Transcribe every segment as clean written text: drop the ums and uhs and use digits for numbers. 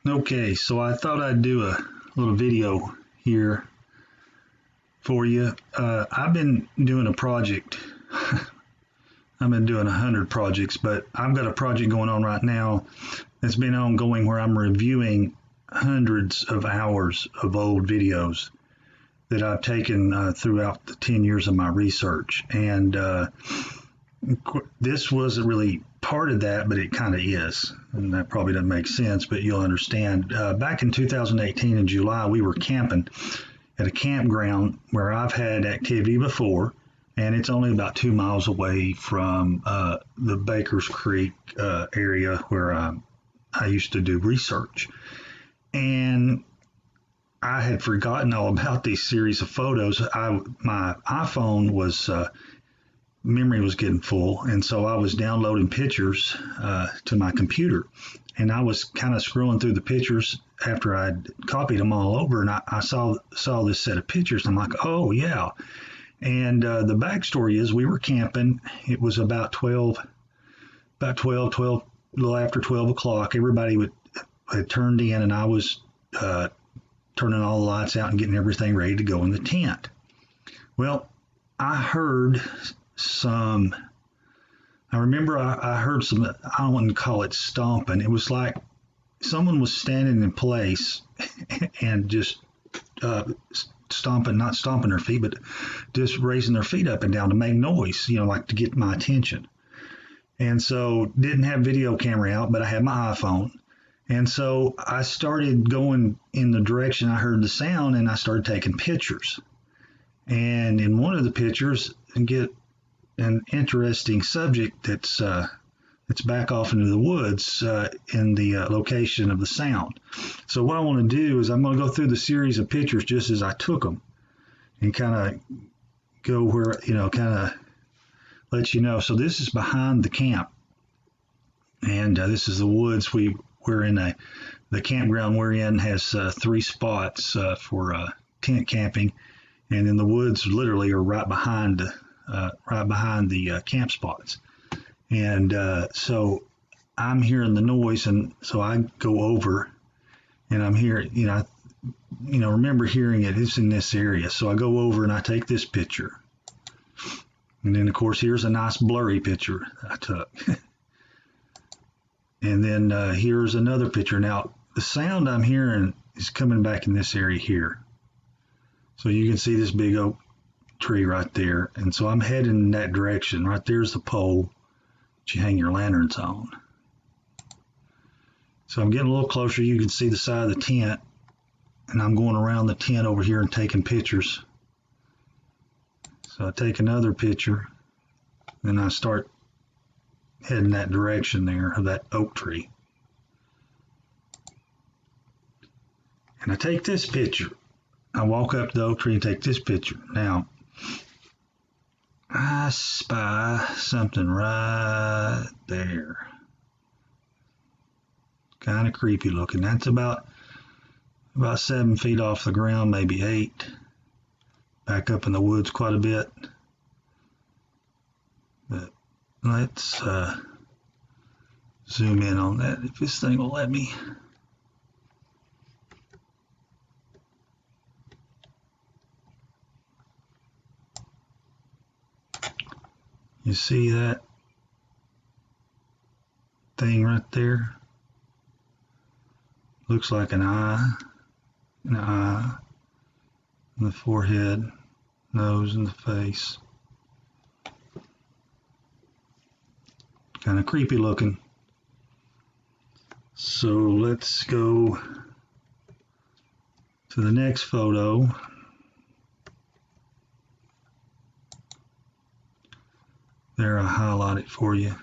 Okay, so I thought I'd do a little video here for you. I've been doing a project. I've been doing 100 projects, but I've got a project going on right now that's been ongoing where I'm reviewing hundreds of hours of old videos that I've taken throughout the 10 years of my research. And this wasn't really part of that, but it kind of is. And that probably doesn't make sense, but you'll understand. Back in 2018 in July, we were camping at a campground where I've had activity before, and it's only about 2 miles away from the Bakers Creek area where I used to do research. And I had forgotten all about these series of photos. My iPhone was memory was getting full, and so I was downloading pictures to my computer, and I was kind of scrolling through the pictures after I'd copied them all over, and I saw this set of pictures. And I'm like, oh yeah. And the backstory is we were camping. It was about 12, a little after 12 o'clock. Everybody had turned in, and I was turning all the lights out and getting everything ready to go in the tent. Well, I remember I heard some, I wouldn't call it stomping. It was like someone was standing in place and just stomping, not stomping their feet, but just raising their feet up and down to make noise, like to get my attention. And so didn't have video camera out, but I had my iPhone. And so I started going in the direction I heard the sound, and I started taking pictures. And in one of the pictures, and get an interesting subject that's back off into the woods in the location of the sound. So what I want to do is I'm going to go through the series of pictures just as I took them, and kind of go where, kind of let you know. So this is behind the camp, and this is the woods. We're in the campground we're in has 3 spots for tent camping, and then the woods literally are right behind the camp spots. And so I'm hearing the noise, and so I go over, and I'm hearing, remember hearing it. It's in this area. So I go over and I take this picture. And then, of course, here's a nice blurry picture I took. And then here's another picture. Now, the sound I'm hearing is coming back in this area here. So you can see this big oak tree right there. And so I'm heading in that direction. Right there's the pole that you hang your lanterns on. So I'm getting a little closer. You can see the side of the tent. And I'm going around the tent over here and taking pictures. So I take another picture. Then I start heading that direction there of that oak tree. And I take this picture. I walk up to the oak tree and take this picture. Now, I spy something right there. Kind of creepy looking. That's about 7 feet off the ground, maybe 8. Back up in the woods quite a bit. But let's zoom in on that if this thing will let me. You see that thing right there? Looks like an eye, in the forehead, nose, and the face. Kind of creepy looking. So let's go to the next photo. There, I highlight it for you.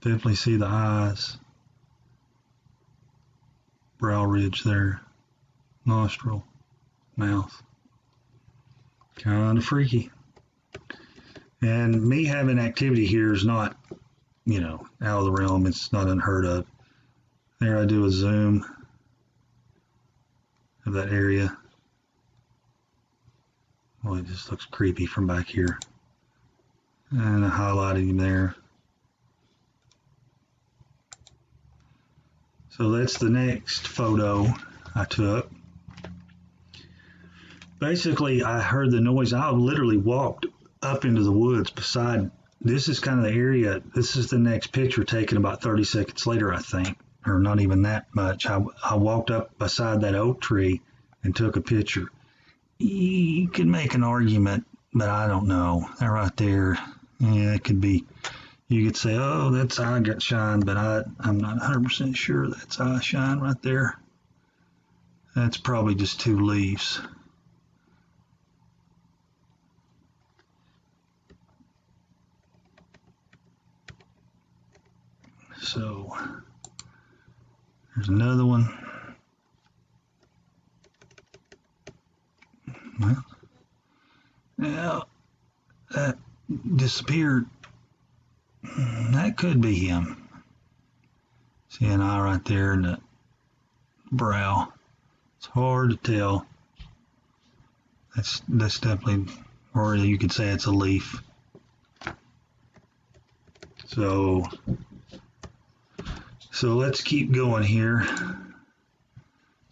Definitely see the eyes, brow ridge there, nostril, mouth. Kind of freaky. And me having activity here is not, out of the realm. It's not unheard of. There I do a zoom of that area. Oh, it just looks creepy from back here. And I highlighted him there. So that's the next photo I took. Basically, I heard the noise. I literally walked up into the woods beside. This is kind of the area. This is the next picture taken about 30 seconds later, I think, or not even that much. I walked up beside that oak tree and took a picture. You could make an argument, but I don't know. That right there, yeah, it could be. You could say, oh, that's eye got shine, but I'm not 100% sure that's eye shine right there. That's probably just two leaves. So there's another one. Well, yeah, that disappeared. That could be him. See an eye right there in the brow. It's hard to tell. That's definitely, or you could say it's a leaf. So let's keep going here.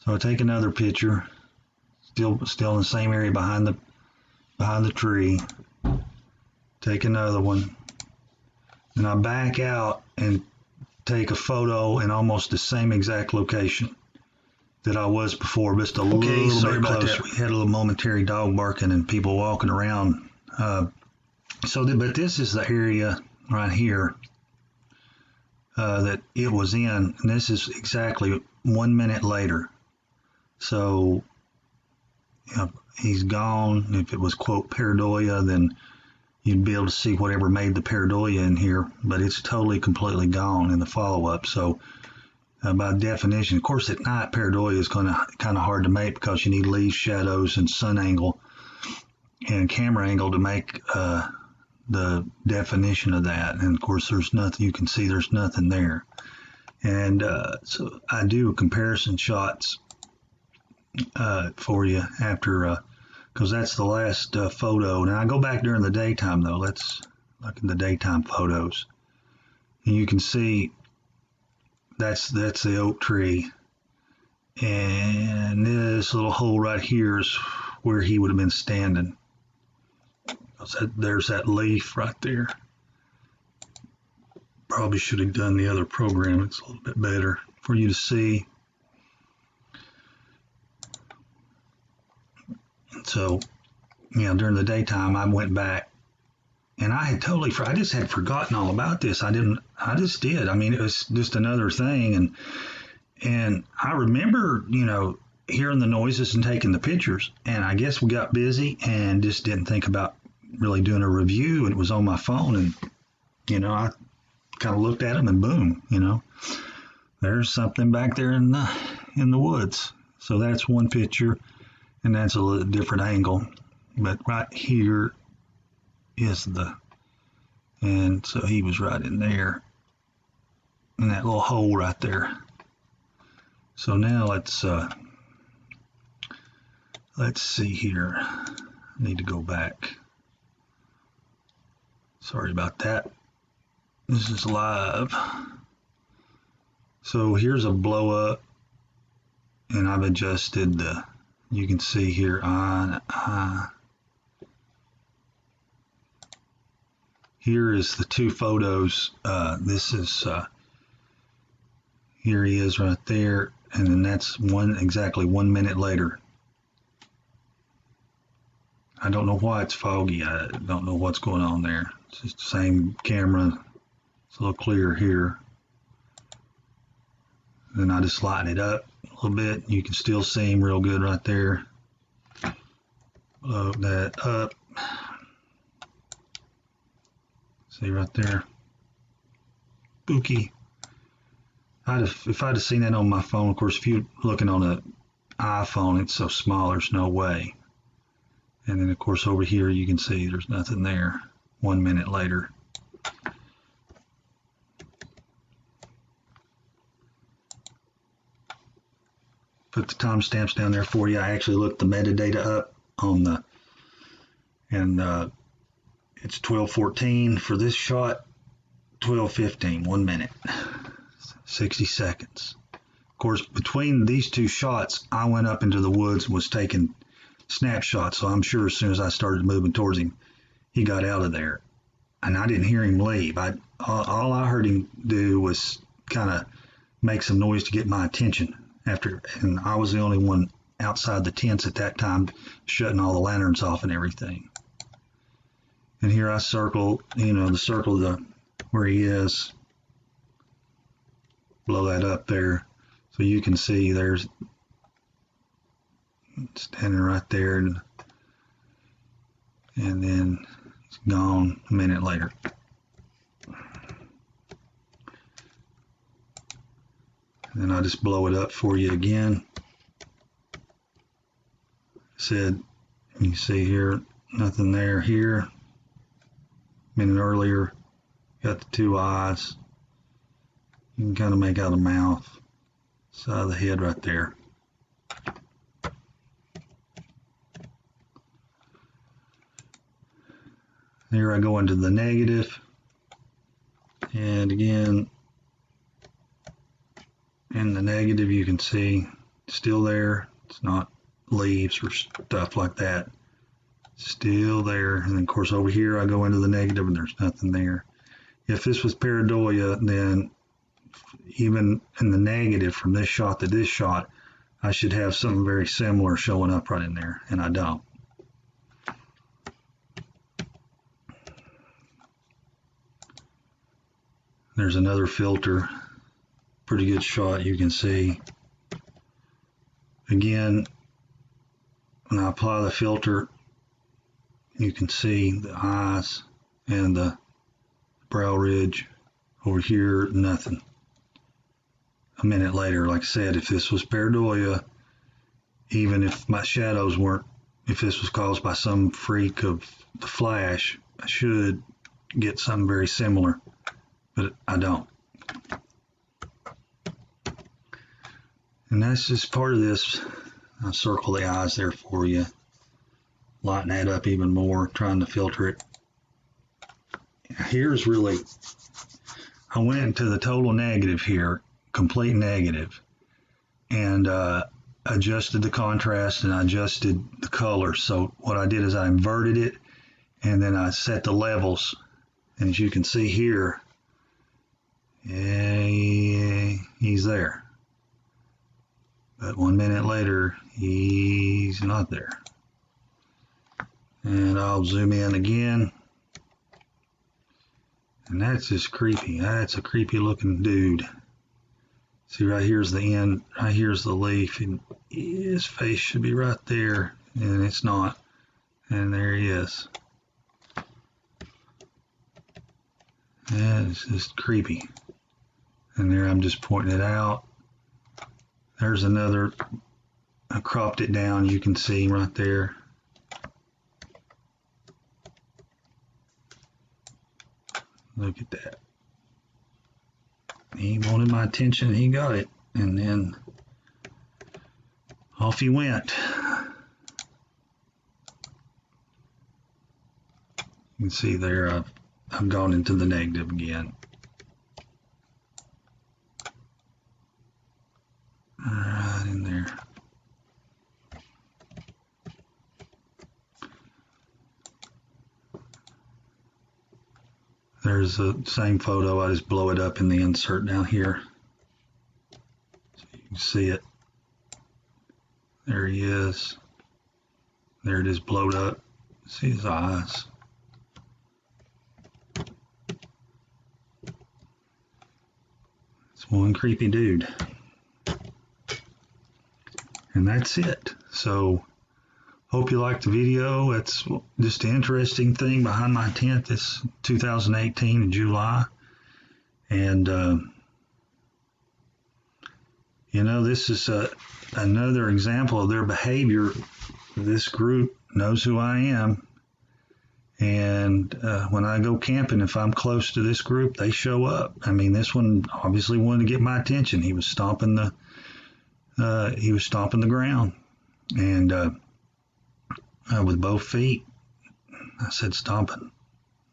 So I take another picture, still in the same area behind the tree. Take another one, and I back out and take a photo in almost the same exact location that I was before, just a little bit closer. We had a little momentary dog barking and people walking around. But this is the area right here that it was in, and this is exactly 1 minute later. So, you know, he's gone. If it was, quote, pareidolia, then you'd be able to see whatever made the pareidolia in here, but it's totally, completely gone in the follow-up. So, by definition, of course, at night, pareidolia is kind of hard to make because you need leaf shadows and sun angle and camera angle to make the definition of that. And of course, there's nothing, you can see there's nothing there. And so I do comparison shots for you after, because that's the last photo. Now I go back during the daytime though. Let's look at the daytime photos. And you can see that's the oak tree. And this little hole right here is where he would have been standing. There's that leaf right there. Probably should have done the other program. It's a little bit better for you to see. So, you know, during the daytime, I went back and I had I just had forgotten all about this. I just did. I mean, it was just another thing. And I remember, you know, hearing the noises and taking the pictures. And I guess we got busy and just didn't think about really doing a review. And it was on my phone. And, you know, I kind of looked at them and boom, you know, there's something back there in the woods. So that's one picture. And that's a little different angle. But right here is and so he was right in there. In that little hole right there. So now let's see here. I need to go back. Sorry about that. This is live. So here's a blow up, and I've adjusted you can see here here is the two photos. This is here he is right there, and then that's exactly 1 minute later. I don't know why it's foggy. I don't know what's going on there. It's just the same camera. It's a little clearer here. Then I just lighten it up a little bit. You can still see him real good right there. Blow that up. See right there. Spooky. If I'd have seen that on my phone, of course, if you're looking on an iPhone, it's so small, there's no way. And then, of course, over here, you can see there's nothing there 1 minute later. Put the timestamps down there for you. I actually looked the metadata up on And it's 12:14 for this shot, 12:15, 1 minute, 60 seconds. Of course, between these two shots, I went up into the woods and was taking snapshots. So I'm sure as soon as I started moving towards him, he got out of there. And I didn't hear him leave. All I heard him do was kind of make some noise to get my attention and I was the only one outside the tents at that time, shutting all the lanterns off and everything. And here I circle, the circle where he is. Blow that up there so you can see there's standing right there, and then he's gone a minute later. And then I just blow it up for you again. Said, you see here, nothing there. Here, a minute earlier, got the two eyes. You can kind of make out the mouth, side of the head right there. Here I go into the negative, and again, in the negative you can see still there. It's not leaves or stuff like that. Still there. And then of course over here I go into the negative and there's nothing there. If this was pareidolia, then even in the negative from this shot to this shot, I should have something very similar showing up right in there, and I don't. There's another filter. Pretty good shot, you can see. Again, when I apply the filter, you can see the eyes and the brow ridge. Over here, nothing. A minute later, like I said, if this was pareidolia, even if my shadows weren't, if this was caused by some freak of the flash, I should get something very similar, but I don't. And that's just part of this. I'll circle the eyes there for you. Lighten that up even more, trying to filter it. Here's really, I went into the total negative here, complete negative, and adjusted the contrast and I adjusted the color. So what I did is I inverted it and then I set the levels. And as you can see here, he's there. But 1 minute later, he's not there. And I'll zoom in again. And that's just creepy. That's a creepy looking dude. See, right here's the end, right here's the leaf, and his face should be right there, and it's not. And there he is. Yeah, it's just creepy. And there I'm just pointing it out. There's another, I cropped it down, you can see right there. Look at that. He wanted my attention, he got it, and then off he went. You can see there I've gone into the negative again. Right in there. There's the same photo. I just blow it up in the insert down here. So you can see it. There he is. There it is, blowed up. See his eyes. It's one creepy dude. And that's it. So hope you liked the video. It's just an interesting thing behind my tent this 2018 in July. And, this is another example of their behavior. This group knows who I am. And when I go camping, if I'm close to this group, they show up. I mean, this one obviously wanted to get my attention. He was stomping the ground. And with both feet, I said stomping.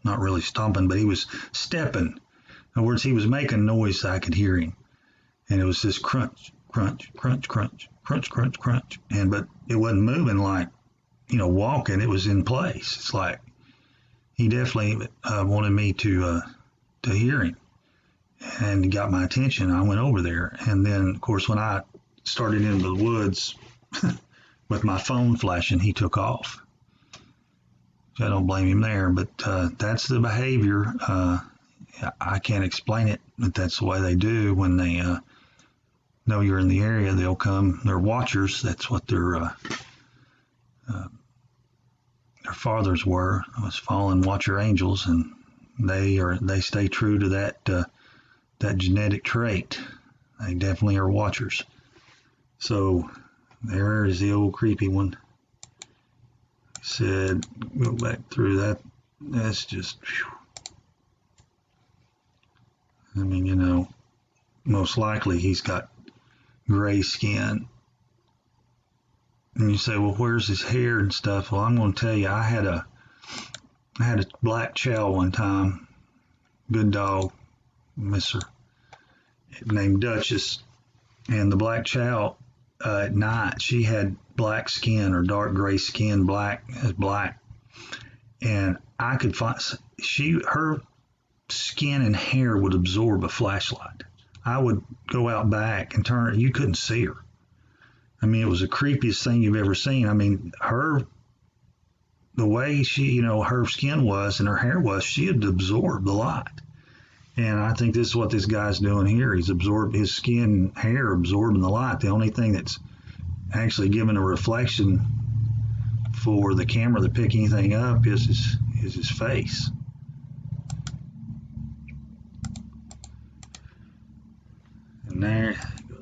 Not really stomping, but he was stepping. In other words, he was making noise so I could hear him. And it was this crunch, crunch, crunch, crunch, crunch, crunch, crunch. But it wasn't moving like, walking. It was in place. It's like he definitely wanted me to hear him, and he got my attention. I went over there, and then of course when I started into the woods with my phone flashing, he took off. So I don't blame him there, but that's the behavior. I can't explain it, but that's the way they do when they know you're in the area. They'll come. They're watchers. That's what their fathers were. Was fallen watcher angels, and they stay true to that genetic trait. They definitely are watchers. So there is the old creepy one. Said, go back through that. That's just, whew. I mean, most likely he's got gray skin. And you say, well, where's his hair and stuff? Well, I'm going to tell you, I had a black chow one time. Good dog, miss her, named Duchess. And the black chow, at night, she had black skin or dark gray skin, black as black. And I could find, her skin and hair would absorb a flashlight. I would go out back and turn, you couldn't see her. I mean, it was the creepiest thing you've ever seen. I mean, the way she, her skin was and her hair was, she had absorbed the light. And I think this is what this guy's doing here. He's absorbed his skin and hair, absorbing the light. The only thing that's actually giving a reflection for the camera to pick anything up is his face. And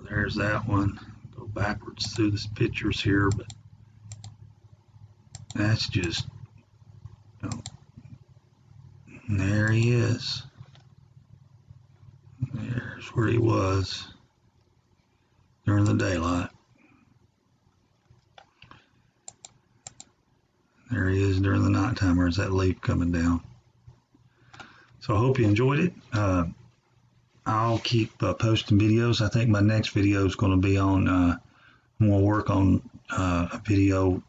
there's that one. Go backwards through the pictures here, but that's just, there he is. There's where he was during the daylight. There he is during the nighttime. There's that leaf coming down. So I hope you enjoyed it. I'll keep posting videos. I think my next video is going to be on, I'm going to work on a video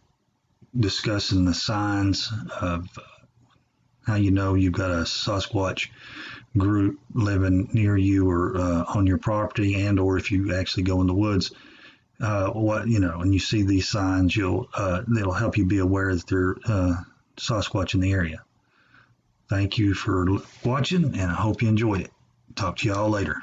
discussing the signs of how you've got a Sasquatch group living near you or on your property, and or if you actually go in the woods, and you see these signs, it'll help you be aware that there Sasquatch in the area. Thank you for watching, and I hope you enjoyed it. Talk to y'all later.